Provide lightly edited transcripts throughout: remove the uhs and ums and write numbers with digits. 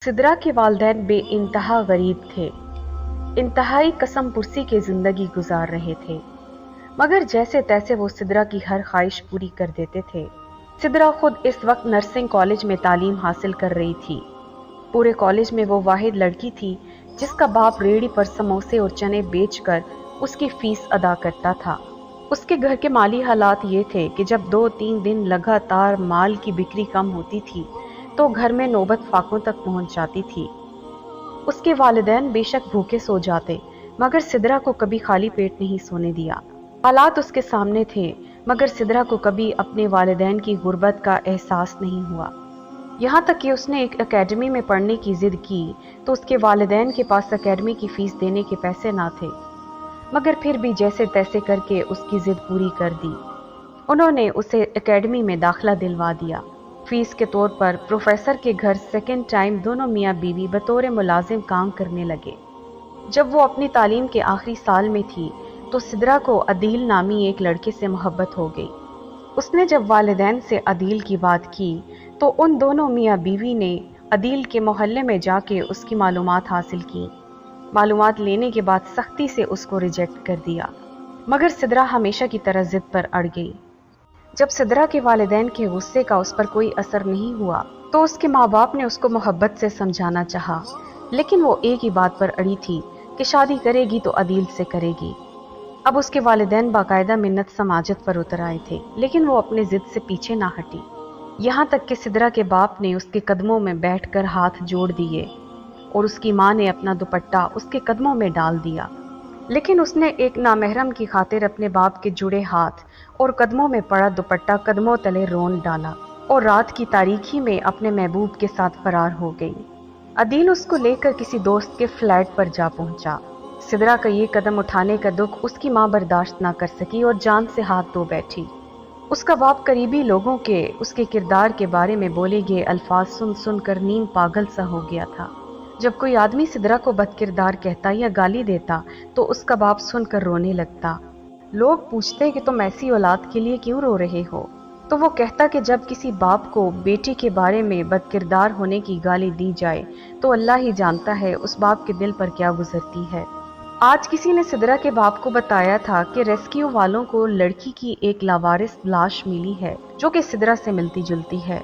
सिदरा के वालिदैन बेइंतहा गरीब थे, इंतहाई कसम पुरसी की जिंदगी गुजार रहे थे, मगर जैसे तैसे वो सिदरा की हर ख्वाहिश पूरी कर देते थे। सिदरा खुद इस वक्त नर्सिंग कॉलेज में तालीम हासिल कर रही थी। पूरे कॉलेज में वो वाहिद लड़की थी जिसका बाप रेहड़ी पर समोसे और चने बेचकर उसकी फीस अदा करता था। उसके घर के माली हालात ये थे कि जब 2-3 दिन लगातार माल की बिक्री कम होती थी तो घर में नौबत फाकों तक पहुंच जाती थी। उसके वालिदैन बेशक भूखे सो जाते, मगर सिदरा को कभी खाली पेट नहीं सोने दिया। हालात उसके सामने थे, मगर सिदरा को कभी अपने वालिदैन की गुर्बत का एहसास नहीं हुआ। यहाँ तक कि उसने एक एकेडमी में पढ़ने की जिद की तो उसके वालिदैन के पास एकेडमी की फीस देने के पैसे ना थे, मगर फिर भी जैसे तैसे करके उसकी जिद पूरी कर दी। उन्होंने उसे एकेडमी में दाखिला दिलवा दिया। फीस के तौर पर प्रोफेसर के घर सेकेंड टाइम दोनों मियाँ बीवी बतौर मुलाजिम काम करने लगे। जब वो अपनी तालीम के आखिरी साल में थी तो सिदरा को अदील नामी एक लड़के से मोहब्बत हो गई। उसने जब वालिदैन से अदील की बात की तो उन दोनों मियाँ बीवी ने अदील के मोहल्ले में जाके उसकी मालूमात हासिल की। मालूमात लेने के बाद सख्ती से उसको रिजेक्ट कर दिया, मगर सिदरा हमेशा की तरह जिद पर अड़ गई। जब सिदरा के वालिदैन के गुस्से का उस पर कोई असर नहीं हुआ तो उसके माँ बाप ने उसको मोहब्बत से समझाना चाहा, लेकिन वो एक ही बात पर अड़ी थी कि शादी करेगी तो अदील से करेगी। अब उसके वालिदैन बाकायदा मिन्नत समाजत पर उतर आए थे, लेकिन वो अपने जिद से पीछे ना हटी। यहाँ तक कि सिदरा के बाप ने उसके कदमों में बैठकर हाथ जोड़ दिए और उसकी माँ ने अपना दुपट्टा उसके कदमों में डाल दिया, लेकिन उसने एक नामहरम की खातिर अपने बाप के जुड़े हाथ और कदमों में पड़ा दुपट्टा कदमों तले रोन डाला और रात की तारीकी में अपने महबूब के साथ फरार हो गई। अदील उसको लेकर किसी दोस्त के फ्लैट पर जा पहुंचा। सिदरा का ये कदम उठाने का दुख उसकी माँ बर्दाश्त ना कर सकी और जान से हाथ धो बैठी। उसका बाप करीबी लोगों के उसके किरदार के बारे में बोले गए अल्फाज सुन सुनकर नीम पागल सा हो गया था। जब कोई आदमी सिदरा को बदकिरदार कहता या गाली देता तो उसका बाप सुनकर रोने लगता। लोग पूछते कि तुम ऐसी औलाद के लिए क्यों रो रहे हो, तो वो कहता कि जब किसी बाप को बेटी के बारे में बदकिरदार होने की गाली दी जाए तो अल्लाह ही जानता है उस बाप के दिल पर क्या गुजरती है। आज किसी ने सिदरा के बाप को बताया था कि रेस्क्यू वालों को लड़की की एक लावारिस लाश मिली है जो कि सिदरा से मिलती जुलती है।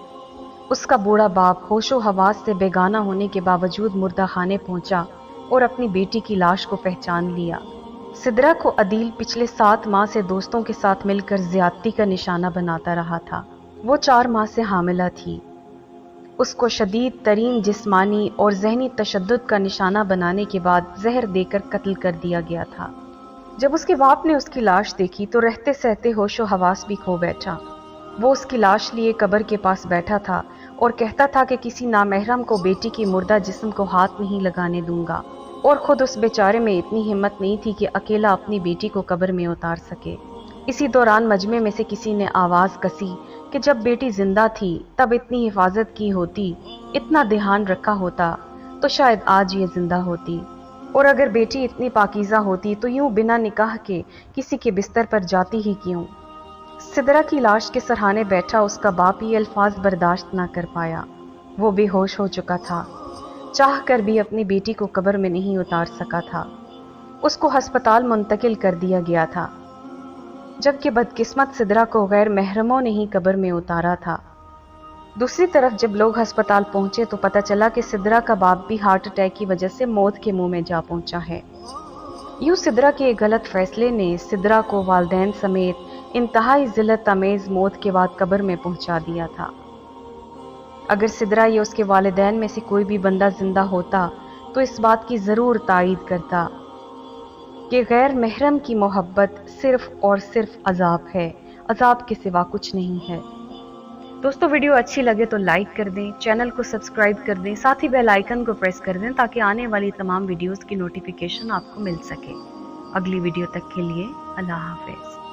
उसका बूढ़ा बाप होशो हवास से बेगाना होने के बावजूद मुर्दा खाने पहुंचा और अपनी बेटी की लाश को पहचान लिया। सिदरा को अदील पिछले 7 माह से दोस्तों के साथ मिलकर ज्यादती का निशाना बनाता रहा था। वो 4 माह से हामिला थी। उसको शदीद तरीन जिस्मानी और जहनी तशद्दुद का निशाना बनाने के बाद जहर देकर कत्ल कर दिया गया था। जब उसके बाप ने उसकी लाश देखी तो रहते सहते होशो हवास भी खो बैठा। वो उसकी लाश लिए कब्र के पास बैठा था और कहता था कि किसी नामहरम को बेटी की मुर्दा जिस्म को हाथ नहीं लगाने दूंगा, और खुद उस बेचारे में इतनी हिम्मत नहीं थी कि अकेला अपनी बेटी को कब्र में उतार सके। इसी दौरान मजमे में से किसी ने आवाज़ कसी कि जब बेटी जिंदा थी तब इतनी हिफाजत की होती, इतना ध्यान रखा होता तो शायद आज ये जिंदा होती, और अगर बेटी इतनी पाकीज़ा होती तो यूं बिना निकाह के किसी के बिस्तर पर जाती ही क्यों। सिदरा की लाश के सरहाने बैठा उसका बाप ये अल्फाज बर्दाश्त ना कर पाया। वो बेहोश हो चुका था, चाह कर भी अपनी बेटी को कब्र में नहीं उतार सका था। उसको हस्पताल मुंतकिल कर दिया गया था, जबकि बदकिस्मत सिदरा को गैर महरमों ने ही कब्र में उतारा था। दूसरी तरफ जब लोग अस्पताल पहुंचे तो पता चला कि सिदरा का बाप भी हार्ट अटैक की वजह से मौत के मुंह में जा पहुंचा है। यूं सिदरा के एक गलत फैसले ने सिदरा को वालिदैन समेत इंतहाई जिल्लत अमेज मौत के बाद कब्र में पहुंचा दिया था। अगर सिदरा या उसके वालिदैन में से कोई भी बंदा जिंदा होता तो इस बात की ज़रूर तायीद करता कि गैर महरम की मोहब्बत सिर्फ और सिर्फ अजाब है, अजाब के सिवा कुछ नहीं है। दोस्तों, वीडियो अच्छी लगे तो लाइक कर दें, चैनल को सब्सक्राइब कर दें, साथ ही बेल आइकन को प्रेस कर दें ताकि आने वाली तमाम वीडियोस की नोटिफिकेशन आपको मिल सके। अगली वीडियो तक के लिए अल्लाह हाफिज़।